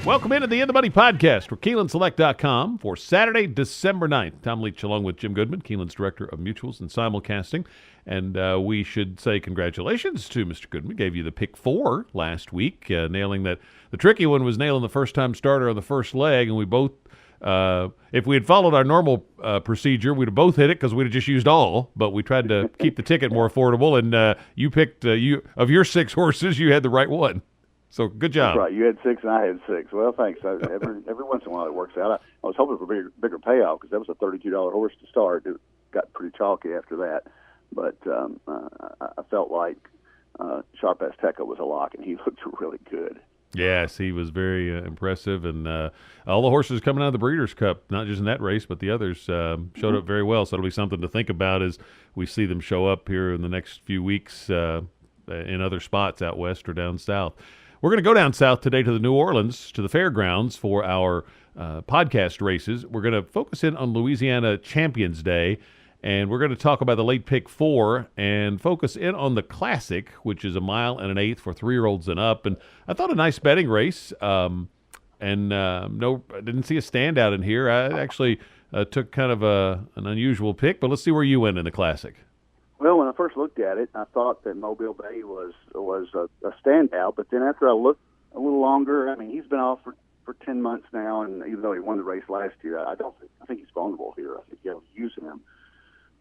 Welcome into the In the Money podcast for KeenelandSelect.com for Saturday, December 9th. Tom Leach along with Jim Goodman, Keeneland's Director of Mutuals and Simulcasting. And we should say congratulations to Mr. Goodman. Gave you the pick 4 last week, nailing that. The tricky one was nailing the first-time starter on the first leg, and we both, if we had followed our normal procedure, we'd have both hit it because we'd have just used all, but we tried to keep the ticket more affordable, and you picked, of your 6 horses, you had the right one. So good job. That's right. You had 6 and I had 6. Well, thanks. Every once in a while it works out. I was hoping for a bigger payout because that was a $32 horse to start. It got pretty chalky after that. But I felt like Sharp Azteca was a lock, and he looked really good. Yes, he was very impressive. And all the horses coming out of the Breeders' Cup, not just in that race, but the others, showed up very well. So it'll be something to think about as we see them show up here in the next few weeks in other spots out west or down south. We're going to go down south today to the New Orleans, to the fairgrounds for our podcast races. We're going to focus in on Louisiana Champions Day, and we're going to talk about the late pick 4 and focus in on the Classic, which is 1 1/8 miles for 3-year-olds and up. And I thought a nice betting race, no, I didn't see a standout in here. I actually took kind of an unusual pick, but let's see where you went in the Classic. Well, when I first looked at it, I thought that Mobile Bay was a standout. But then after I looked a little longer, I mean, he's been off for 10 months now, and even though he won the race last year, I think he's vulnerable here. I think you have to use him.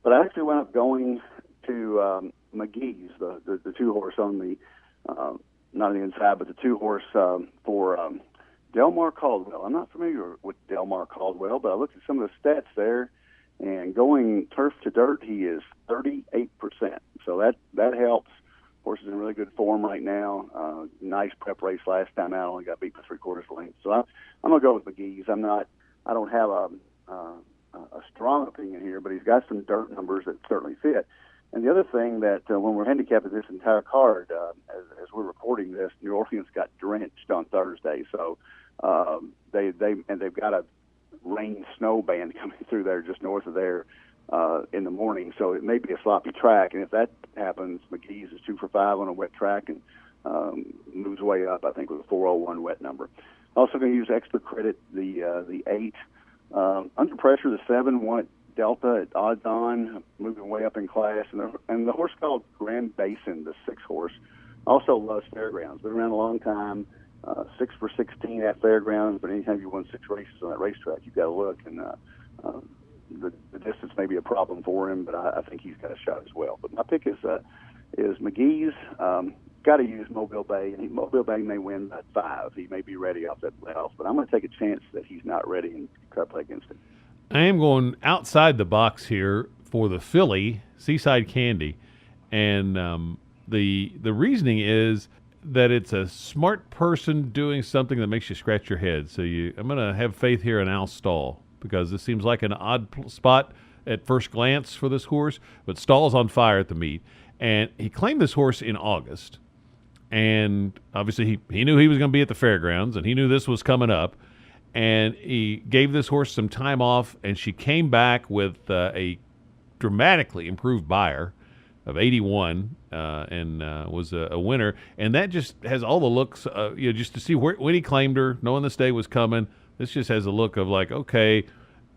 But I actually went up going to McGee's, the 2-horse on the not on the inside, but the 2-horse for Delmar Caldwell. I'm not familiar with Delmar Caldwell, but I looked at some of the stats there. And going turf to dirt, he is 38%. So that helps. Horse is in really good form right now. Nice prep race last time out. Only got beat by 3/4 length. So I'm gonna go with McGee's. I don't have a strong opinion here, but he's got some dirt numbers that certainly fit. And the other thing that when we're handicapping this entire card, as we're reporting this, New Orleans got drenched on Thursday. So they've got a rain snow band coming through there just north of there in the morning, so it may be a sloppy track, and if that happens, McGee's is 2 for 5 on a wet track and moves way up, I think, with a 401 wet number. Also going to use extra credit the 8 under pressure. The 7 won Delta at odds on, moving way up in class, and the horse called Grand Basin, the 6-horse, also loves fairgrounds. Been around a long time. 6 for 16 at fairgrounds, but anytime you won 6 races on that racetrack, you've got to look. And the distance may be a problem for him, but I think he's got a shot as well. But my pick is McGee's. Got to use Mobile Bay, and Mobile Bay may win by 5. He may be ready off that playoff, but I'm going to take a chance that he's not ready and try to play against him. I am going outside the box here for the filly, Seaside Candy, and the reasoning is that it's a smart person doing something that makes you scratch your head. So I'm going to have faith here in Al Stall because this seems like an odd spot at first glance for this horse, but Stall's on fire at the meet. And he claimed this horse in August, and obviously he knew he was going to be at the fairgrounds, and he knew this was coming up, and he gave this horse some time off, and she came back with a dramatically improved buyer of 81 and was a winner. And that just has all the looks, just to see when he claimed her, knowing this day was coming, this just has a look of like, okay,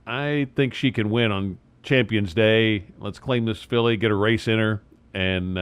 I think she can win on Champions Day. Let's claim this filly, get a race in her, and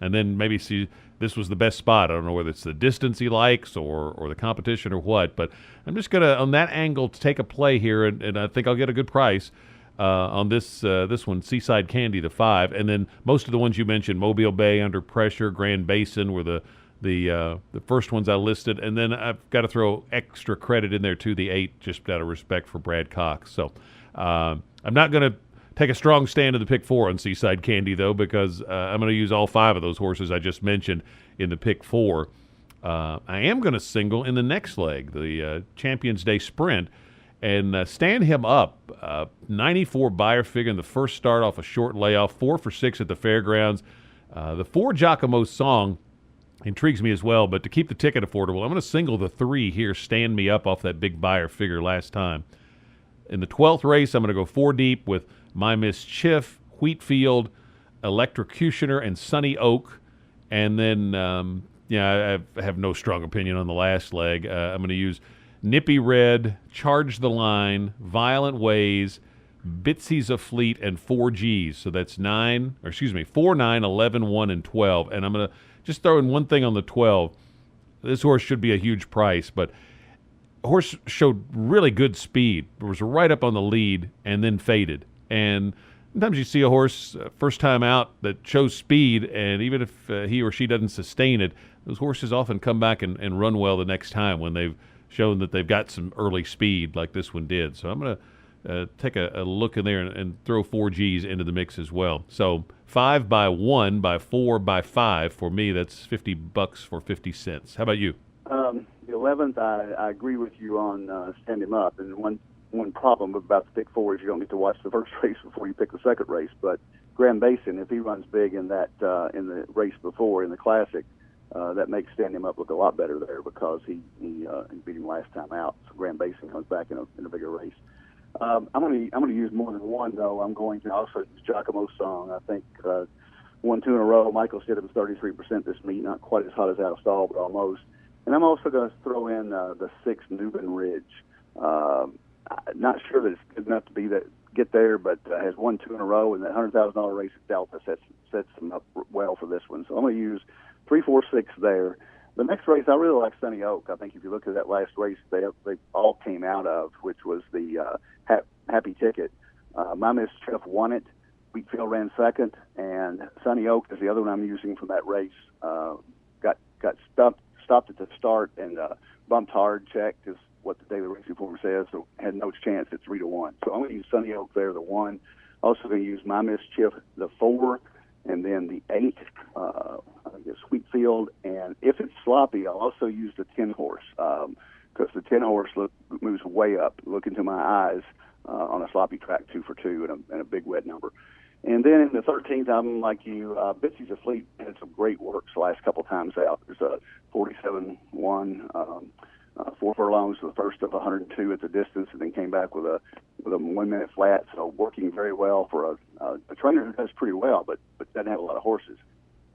then maybe see this was the best spot. I don't know whether it's the distance he likes or the competition or what, but I'm just going to, on that angle, to take a play here, and I think I'll get a good price on this one, Seaside Candy, the 5, and then most of the ones you mentioned, Mobile Bay, Under Pressure, Grand Basin, were the first ones I listed, and then I've got to throw extra credit in there too, the 8, just out of respect for Brad Cox. So I'm not going to take a strong stand in the pick 4 on Seaside Candy though, because I'm going to use all 5 of those horses I just mentioned in the pick 4. I am going to single in the next leg, the Champions Day Sprint, and stand him up. 94 buyer figure in the first start off a short layoff, 4 for 6 at the fairgrounds. The 4 Giacomo Song intrigues me as well, but to keep the ticket affordable, I'm going to single the 3 here, stand me up off that big buyer figure last time. In the 12th race, I'm going to go 4 deep with My Miss Chiff, Wheatfield, Electrocutioner, and Sunny Oak. And then, I have no strong opinion on the last leg. I'm going to use Nippy Red, Charge the Line, Violent Ways, Bitsy's a Fleet, and 4Gs. So that's 4, 9, 11, 1, and 12. And I'm going to just throw in one thing on the 12. This horse should be a huge price, but horse showed really good speed. It was right up on the lead and then faded. And sometimes you see a horse first time out that shows speed, and even if he or she doesn't sustain it, those horses often come back and run well the next time when they've shown that they've got some early speed like this one did. So I'm going to take a look in there and throw 4Gs into the mix as well. So 5 by 1 by 4 by 5 for me, that's $50 for 50 cents. How about you? The 11th, I agree with you on stand him up. And one problem about the pick 4 is you don't get to watch the first race before you pick the second race. But Grand Basin, if he runs big in that in the race before in the Classic, that makes stand him up look a lot better there because he beat him last time out. So Grand Basin comes back in a bigger race. I'm going to use more than one though. I'm going to also use Giacomo's Song. I think 1, 2 in a row. Michael said it was 33% this meet, not quite as hot as out of stall, but almost. And I'm also going to throw in the 6 Newman Ridge. Not sure that it's good enough to get there, but has 1, 2 in a row, and that $100,000 race at Delta sets them up well for this one. So I'm going to use 3, 4, 6 there. The next race, I really like Sunny Oak. I think if you look at that last race they all came out of, which was the Happy Ticket. My Miss Chef won it. Wheatfield ran second, and Sunny Oak is the other one I'm using from that race. Got stopped at the start and bumped hard, checked is what the Daily Racing Form says, so had no chance at 3-1. So I'm going to use Sunny Oak there, the 1. Also going to use My Miss Chef, the 4, and then the 8, I guess Wheatfield. And if it's sloppy, I'll also use the 10 horse because the 10 horse moves way up. Look into my eyes on a sloppy track 2 for 2 and a big wet number. And then in the 13th, I'm like you, Bitsy's a Fleet had some great works the last couple times out. There's a 47-1, 4 furlongs, the first of 102 at the distance, and then came back with a 1 minute flat. So working very well for a trainer who does pretty well, but doesn't have a lot of horses.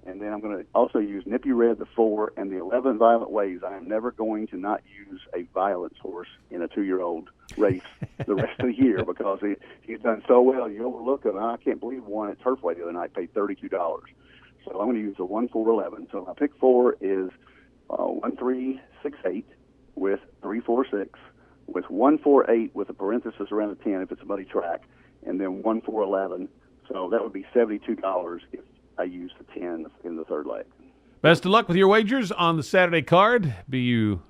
And then I'm going to also use Nippy Red, the 4, and the 11 Violent Ways. I am never going to not use a Violence horse in a 2-year-old race the rest of the year because he's done so well. You overlook him. I can't believe one at Turfway the other night paid $32. So I'm going to use the 1, 4, 11. So my pick 4 is 1, 3, 6, 8 with 3, 4, 6 with 1, 4, 8 with a parenthesis around the 10 if it's a muddy track, and then 1, 4, 11. So that would be $72 if I use the 10 in the third leg. Best of luck with your wagers on the Saturday card. Be you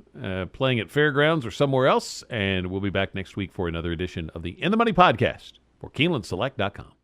playing at Fairgrounds or somewhere else. And we'll be back next week for another edition of the In the Money podcast for KeenelandSelect.com.